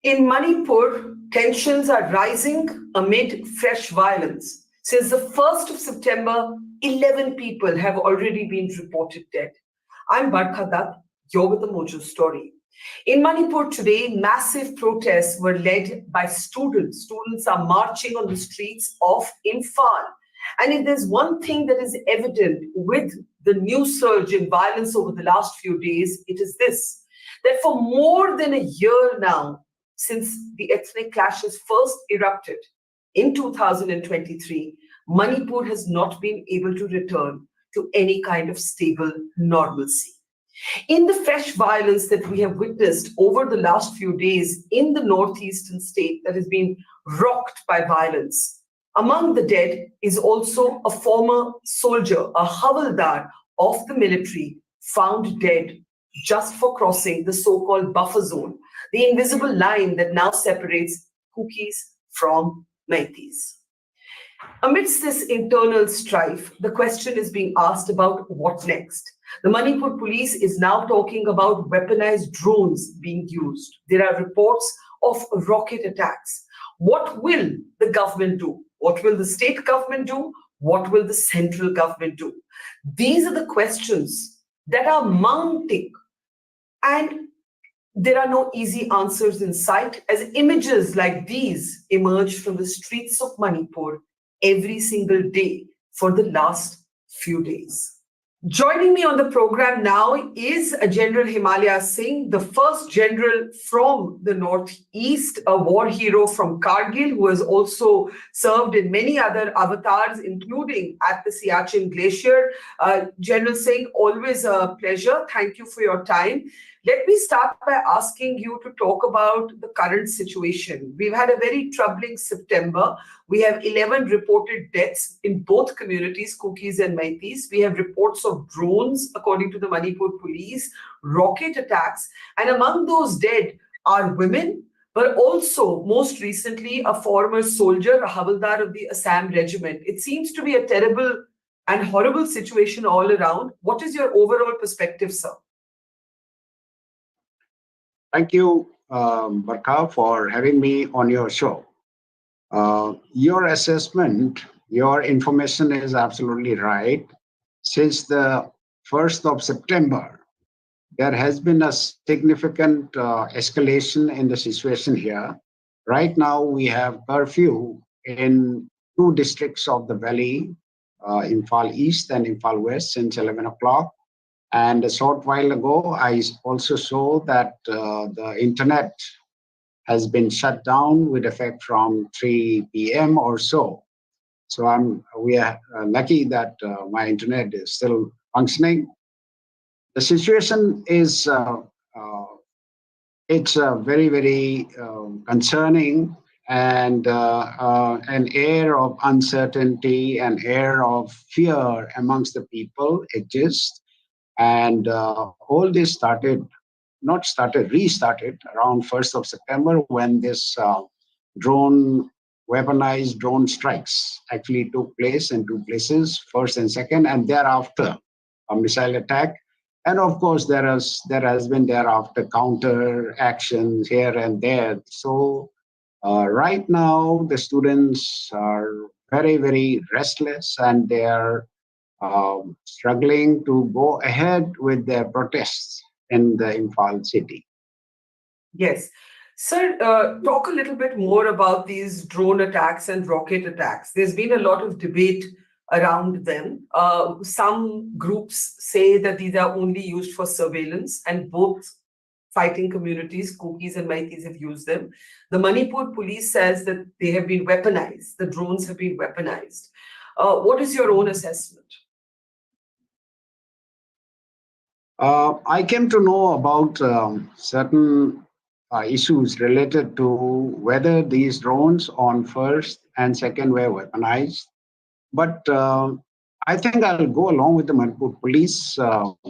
In Manipur, tensions are rising amid fresh violence. Since the 1st of September, 11 people have already been reported dead. I'm Barkha Dutt, you're with the Mojo story. In Manipur today, massive protests were led by students. Students are marching on the streets of Imphal. And if there's one thing that is evident with the new surge in violence over the last few days, it is this, that for more than a year now, since the ethnic clashes first erupted in 2023, Manipur has not been able to return to any kind of stable normalcy. In the fresh violence that we have witnessed over the last few days in the northeastern state that has been rocked by violence, among the dead is also a former soldier, a havildar of the military, found dead just for crossing the so-called buffer zone, the invisible line that now separates Kukis from Meiteis. Amidst this internal strife, the question is being asked about what next. The Manipur police is now talking about weaponized drones being used. There are reports of rocket attacks. What will the government do? What will the state government do? What will the central government do? These are the questions that are mounting, and there are no easy answers in sight as images like these emerge from the streets of Manipur every single day for the last few days. Joining me on the program now is General Himalya Singh, the first general from the Northeast, a war hero from Kargil, who has also served in many other avatars, including at the Siachen Glacier. General Singh, always a pleasure. Thank you for your time. Let me start by asking you to talk about the current situation. We've had a very troubling September. We have 11 reported deaths in both communities, Kukis and Meiteis. We have reports of drones, according to the Manipur police, rocket attacks, and among those dead are women, but also, most recently, a former soldier, a havildar of the Assam regiment. It seems to be a terrible and horrible situation all around. What is your overall perspective, sir? Thank you, Barkha, for having me on your show. Your assessment, your information is absolutely right. Since the 1st of September, there has been a significant escalation in the situation here. Right now, we have curfew in 2 districts of the valley, Imphal East and Imphal West, since 11 o'clock. And a short while ago, I also saw that the internet has been shut down with effect from 3 p.m. or so. So we are lucky that my internet is still functioning. The situation is it's very, very concerning, and an air of uncertainty, an air of fear amongst the people exists. And all this restarted around 1st of September when this weaponized drone strikes actually took place in 2 places, first and second, and thereafter a missile attack. And of course, there has been thereafter counter actions here and there. So right now, the students are very, very restless, and they are struggling to go ahead with their protests in the Imphal city. Yes. Sir, talk a little bit more about these drone attacks and rocket attacks. There's been a lot of debate around them. Some groups say that these are only used for surveillance, and both fighting communities, Kukis and Meiteis, have used them. The Manipur police says that they have been weaponized. The drones have been weaponized. What is your own assessment? I came to know about certain issues related to whether these drones on first and second were weaponized. But I think I'll go along with the Manipur police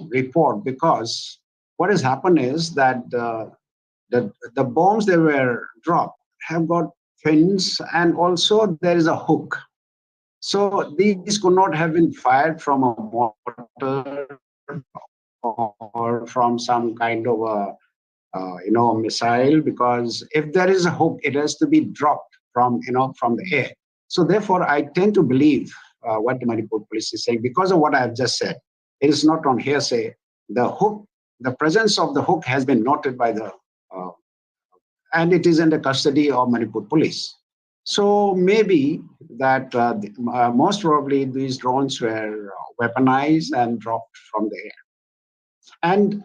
report, because what has happened is that the bombs that were dropped have got fins, and also there is a hook. So these could not have been fired from a mortar or from some kind of a missile, because if there is a hook, it has to be dropped from the air. So therefore, I tend to believe what the Manipur police is saying because of what I have just said. It is not on hearsay. The hook, the presence of the hook has been noted by the, and it is in the custody of Manipur police. So maybe that most probably these drones were weaponized and dropped from the air. And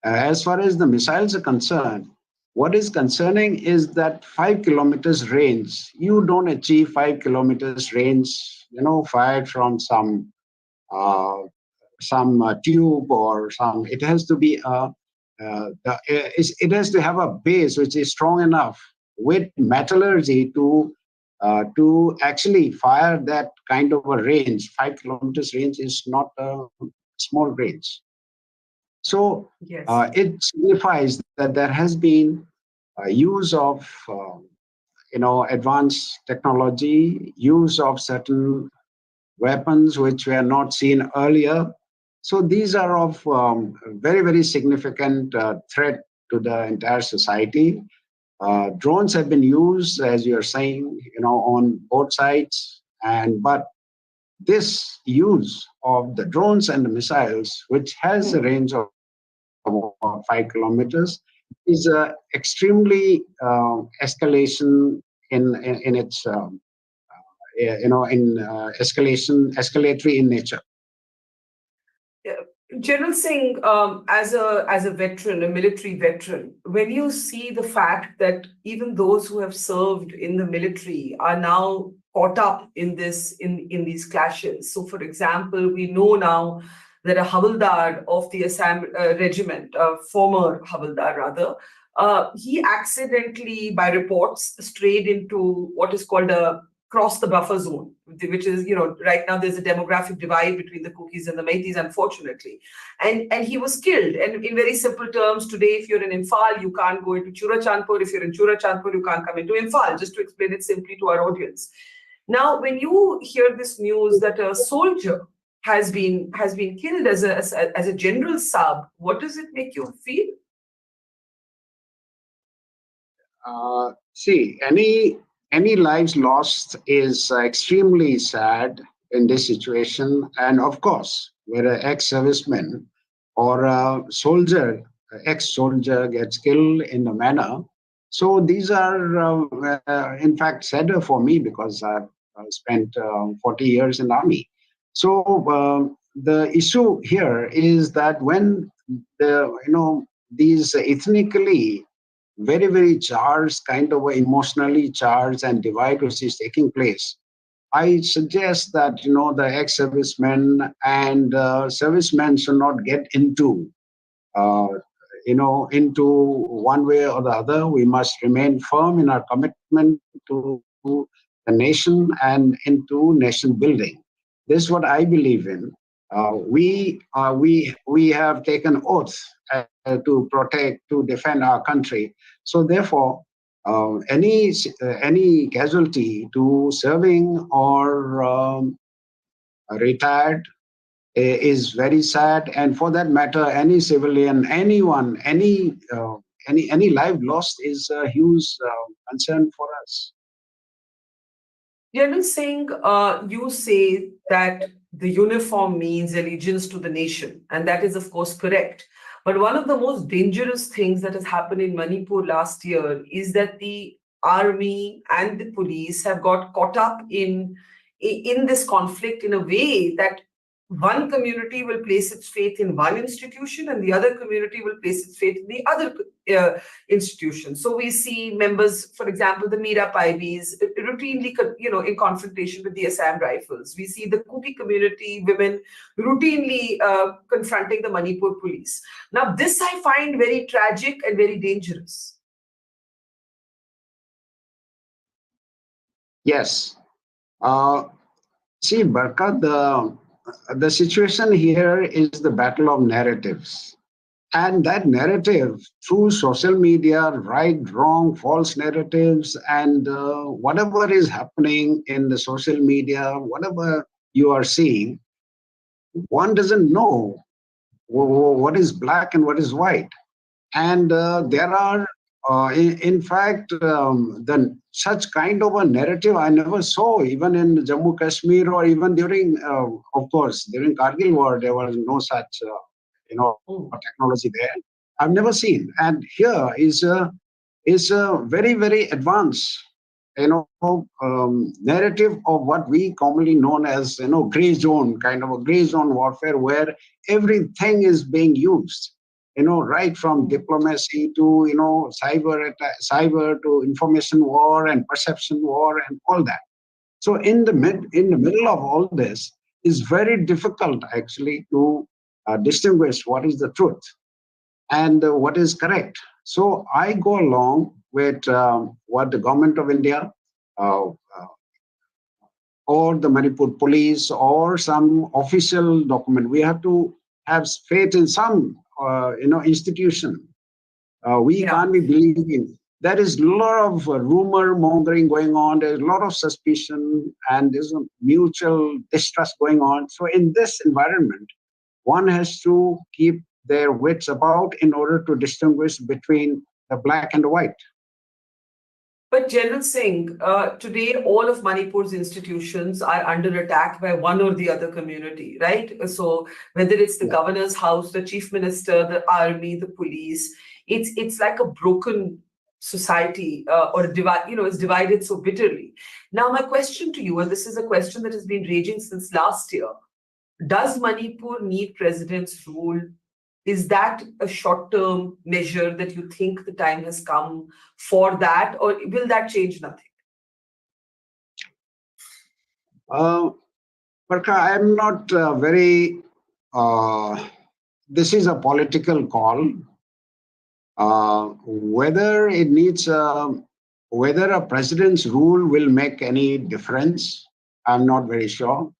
as far as the missiles are concerned, what is concerning is that 5 kilometers range. You don't achieve 5 kilometers range, fired from uh, some tube or some. It has to be it has to have a base which is strong enough with metallurgy to actually fire that kind of a range. 5 kilometers range is not a small range. So Yes. it signifies that there has been use of advanced technology, use of certain weapons which were not seen earlier. So these are of very, very significant threat to the entire society. Drones have been used, as you're saying, on both sides, but this use of the drones and the missiles, which has a range of 5 kilometers, is extremely escalation in its escalatory in nature. General Singh, as a veteran, a military veteran, when you see the fact that even those who have served in the military are now caught up in these clashes. So, for example, we know now that a Havildar of the Assam regiment, a former Havildar rather, he accidentally, by reports, strayed into what is called a cross the buffer zone, which is, right now there's a demographic divide between the Kukis and the Meiteis, unfortunately. And he was killed. And in very simple terms, today, if you're in Imphal, you can't go into Churachandpur. If you're in Churachandpur, you can't come into Imphal, just to explain it simply to our audience. Now, when you hear this news that a soldier has been killed as a general sub, what does it make you feel? See, any lives lost is extremely sad in this situation. And of course, where an ex-serviceman or a soldier, ex-soldier gets killed in a manner. So these are, in fact, sadder for me because I've spent 40 years in the army. So the issue here is that when these ethnically very, very charged, kind of emotionally charged and divide which is taking place, I suggest that the ex-servicemen and servicemen should not get uh, into one way or the other. We must remain firm in our commitment to the nation and into nation building. This is what I believe in. We have taken oath to protect, to defend our country. So therefore, any casualty to serving or retired is very sad, and for that matter, any civilian, anyone, any life lost is a huge concern for us. General Singh, you say that the uniform means allegiance to the nation, and that is, of course, correct. But one of the most dangerous things that has happened in Manipur last year is that the army and the police have got caught up in this conflict in a way that one community will place its faith in one institution and the other community will place its faith in the other institution. So we see members, for example, the Mira Paibis, routinely, in confrontation with the Assam Rifles. We see the Kuki community women routinely confronting the Manipur police. Now, this I find very tragic and very dangerous. Yes. See, Barkha, the situation here is the battle of narratives. And that narrative through social media, right, wrong, false narratives, and whatever is happening in the social media, whatever you are seeing, one doesn't know what is black and what is white. And there are, in fact, such kind of a narrative I never saw, even in Jammu Kashmir, or even during, of course, during Kargil War, there was no such, technology there. I've never seen. And here is a very, very advanced, narrative of what we commonly known as, gray zone, kind of a gray zone warfare, where everything is being used, right from diplomacy to, cyber attack, cyber to information war and perception war and all that. So in the middle of all this is very difficult actually to distinguish what is the truth and what is correct. So I go along with what the government of India uh, or the Manipur police or some official document. We have to have faith in some, institution. We Yeah. can't be believing. There is a lot of rumor mongering going on. There's a lot of suspicion, and there's a mutual distrust going on. So in this environment, one has to keep their wits about in order to distinguish between the black and the white. But General Singh, today all of Manipur's institutions are under attack by one or the other community, right? So whether it's the Yeah. governor's house, the chief minister, the army, the police, it's like a broken society, or it's divided so bitterly. Now, my question to you, and this is a question that has been raging since last year: does Manipur need president's rule? Is that a short-term measure that you think the time has come for that, or will that change nothing? Uh, Barkha, I'm not very. This is a political call. Whether it needs, whether a president's rule will make any difference, I'm not very sure.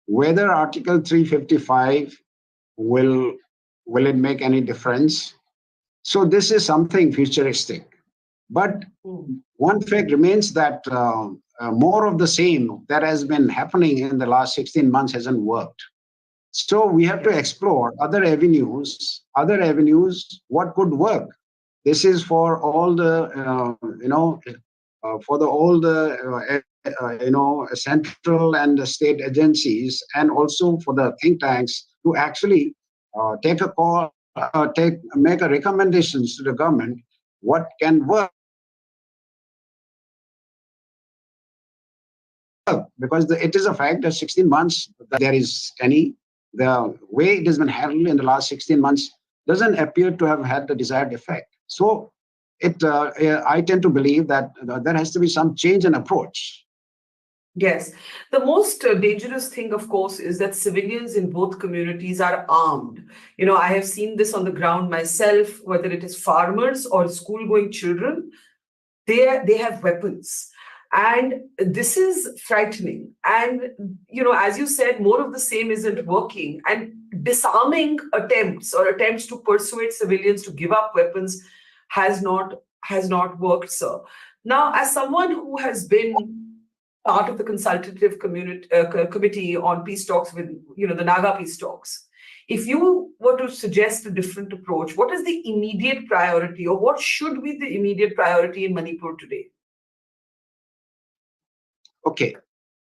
Whether Article 355 will will it make any difference? So this is something futuristic. But Hmm. one fact remains that more of the same that has been happening in the last 16 months hasn't worked. So we have to explore other avenues, what could work. This is for all the, for the all the, central and the state agencies, and also for the think tanks to actually take a call, make a recommendations to the government what can work, because it is a fact that 16 months that there is any, the way it has been handled in the last 16 months doesn't appear to have had the desired effect. So I tend to believe that there has to be some change in approach. Yes. The most dangerous thing, of course, is that civilians in both communities are armed. I have seen this on the ground myself, whether it is farmers or school-going children, they have weapons. And this is frightening. And, as you said, more of the same isn't working. And disarming attempts or attempts to persuade civilians to give up weapons has not worked, sir. Now, as someone who has been part of the consultative committee on peace talks with, the Naga peace talks, if you were to suggest a different approach, what is the immediate priority, or what should be the immediate priority in Manipur today? Okay.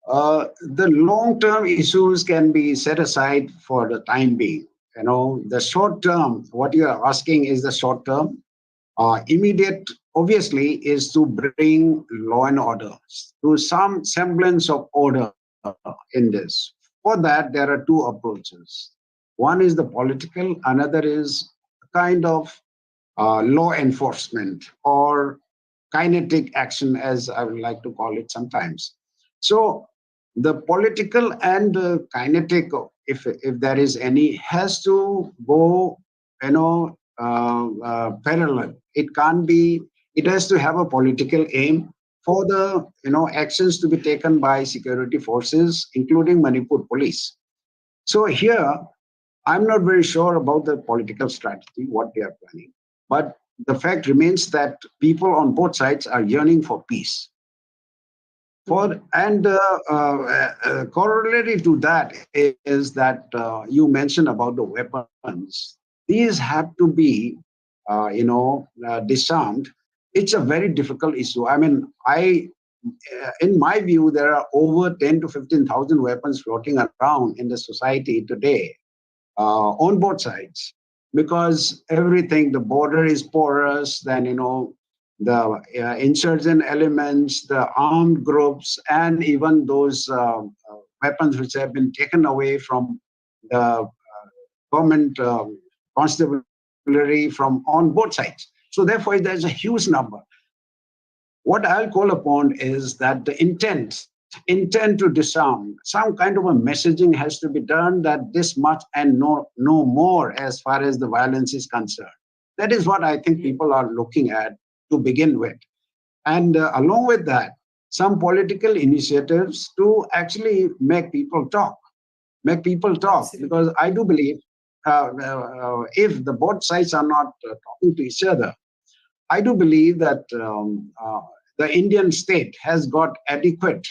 The long-term issues can be set aside for the time being. The short term, what you are asking is the short term. Immediate, obviously, is to bring law and order to some semblance of order in this. For that, there are two approaches. One is the political, another is kind of law enforcement or kinetic action, as I would like to call it sometimes. So the political and kinetic, if there is any, has to go, parallel. It can't be. It has to have a political aim for the actions to be taken by security forces, including Manipur police. So here, I'm not very sure about the political strategy, what they are planning. But the fact remains that people on both sides are yearning for peace. And corollary to that is that you mentioned about the weapons. These have to be, disarmed. It's a very difficult issue. I mean, in my view, there are over 10 to 15,000 weapons floating around in the society today on both sides, because everything, the border is porous, then, the insurgent elements, the armed groups, and even those weapons which have been taken away from the government constabulary from on both sides. So therefore, there's a huge number. What I'll call upon is that the intent to disarm, some kind of a messaging has to be done that this much and no more as far as the violence is concerned. That is what I think people are looking at to begin with. And along with that, some political initiatives to actually make people talk. Absolutely. Because I do believe if the both sides are not talking to each other, I do believe that the Indian state has got adequate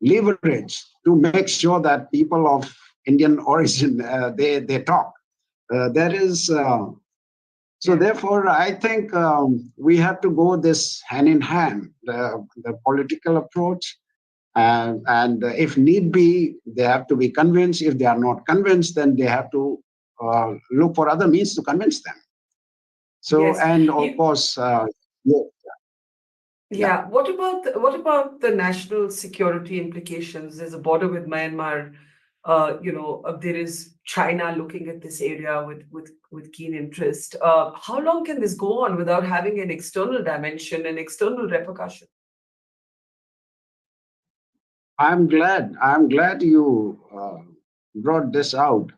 leverage to make sure that people of Indian origin they talk. There is so therefore I think we have to go this hand in hand, the political approach, and if need be, they have to be convinced. If they are not convinced, then they have to look for other means to convince them. So, Yes. and of course, yeah, Yeah. What about the national security implications? There's a border with Myanmar. There is China looking at this area with keen interest. How long can this go on without having an external dimension, an external repercussion? I'm glad you brought this out.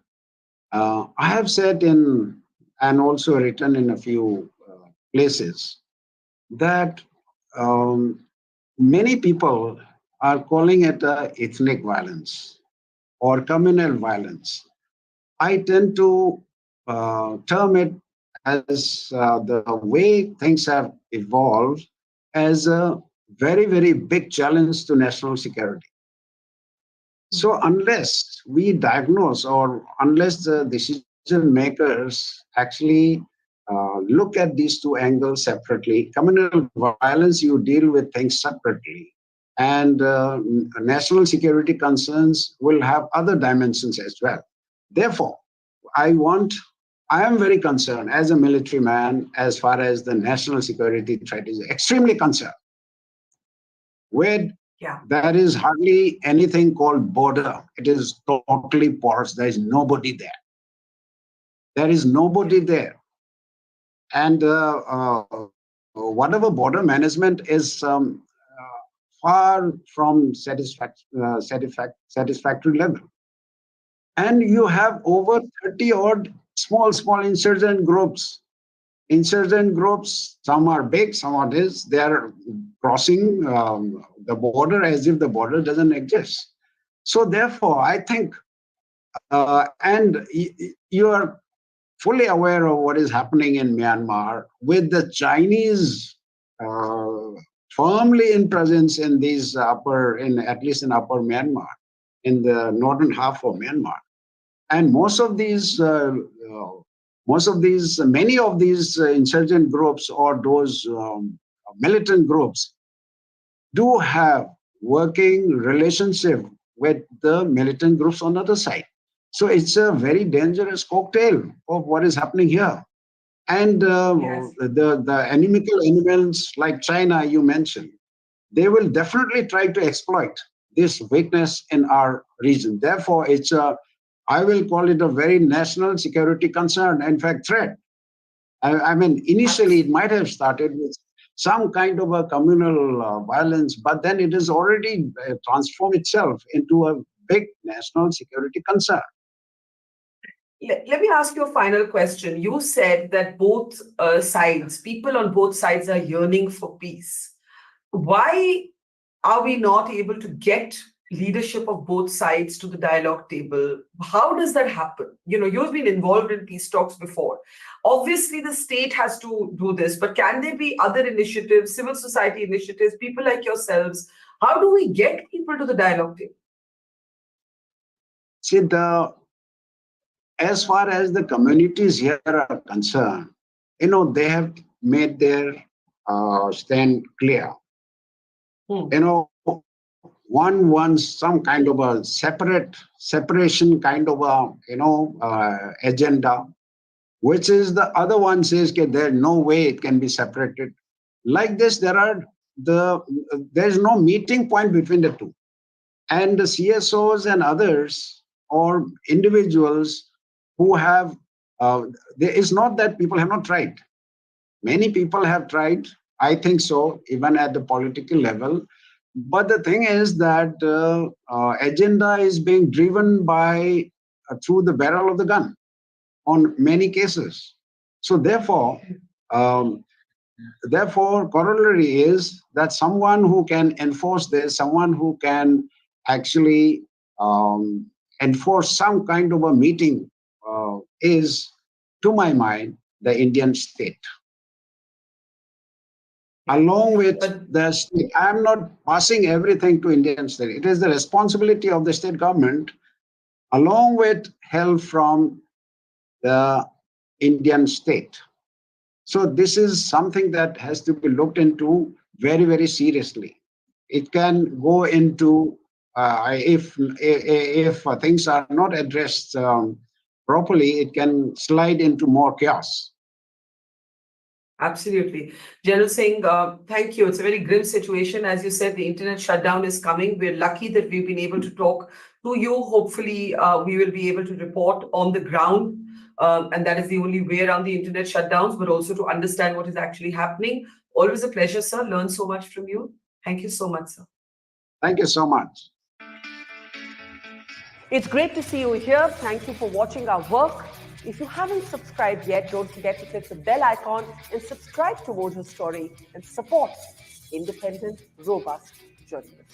I have said in and also written in a few places that um, many people are calling it ethnic violence or communal violence. I tend to term it as the way things have evolved as a very, very big challenge to national security. So unless we diagnose or unless the decision makers actually look at these two angles separately, communal violence, you deal with things separately. And national security concerns will have other dimensions as well. Therefore, I am very concerned as a military man as far as the national security threat is extremely concerned. Where Yeah. there is hardly anything called border. It is totally porous. There is nobody there. There is nobody there. And whatever border management is far from satisfactory level. And you have over 30 odd small insurgent groups. Some are big, some are this. They are crossing the border as if the border doesn't exist. So therefore, I think, and you are fully aware of what is happening in Myanmar with the Chinese firmly in presence in these at least in upper Myanmar, in the northern half of Myanmar. And many of these insurgent groups or those militant groups do have working relationship with the militant groups on the other side. So it's a very dangerous cocktail of what is happening here. And Yes. the inimical elements like China you mentioned, they will definitely try to exploit this weakness in our region. Therefore, I will call it a very national security concern, in fact, threat. I mean, initially it might have started with some kind of a communal violence, but then it has already transformed itself into a big national security concern. Let me ask you a final question. You said that both sides, people on both sides are yearning for peace. Why are we not able to get leadership of both sides to the dialogue table. How does that happen? You've been involved in peace talks before. Obviously, the state has to do this, but can there be other initiatives, civil society initiatives, people like yourselves? How do we get people to the dialogue table? See, as far as the communities here are concerned, they have made their stand clear. One wants some kind of a separation kind of a, agenda, which is the other one says that there's no way it can be separated. Like this, there's no meeting point between the two. And the CSOs and others or individuals who have, it's not that people have not tried. Many people have tried, I think so, even at the political level. But the thing is that agenda is being driven by through the barrel of the gun on many cases. So therefore, corollary is that someone who can enforce this, someone who can actually enforce some kind of a meeting is, to my mind, the Indian state. Along with the state, I'm not passing everything to Indian state. It is the responsibility of the state government, along with help from the Indian state. So this is something that has to be looked into very, very seriously. It can go into if things are not addressed properly, it can slide into more chaos. Absolutely. General Singh, thank you. It's a very grim situation. As you said, the internet shutdown is coming. We're lucky that we've been able to talk to you. Hopefully, we will be able to report on the ground. And that is the only way around the internet shutdowns, but also to understand what is actually happening. Always a pleasure, sir. Learn so much from you. Thank you so much, sir. Thank you so much. It's great to see you here. Thank you for watching our work. If you haven't subscribed yet, don't forget to click the bell icon and subscribe to Voter Story and support independent, robust journalism.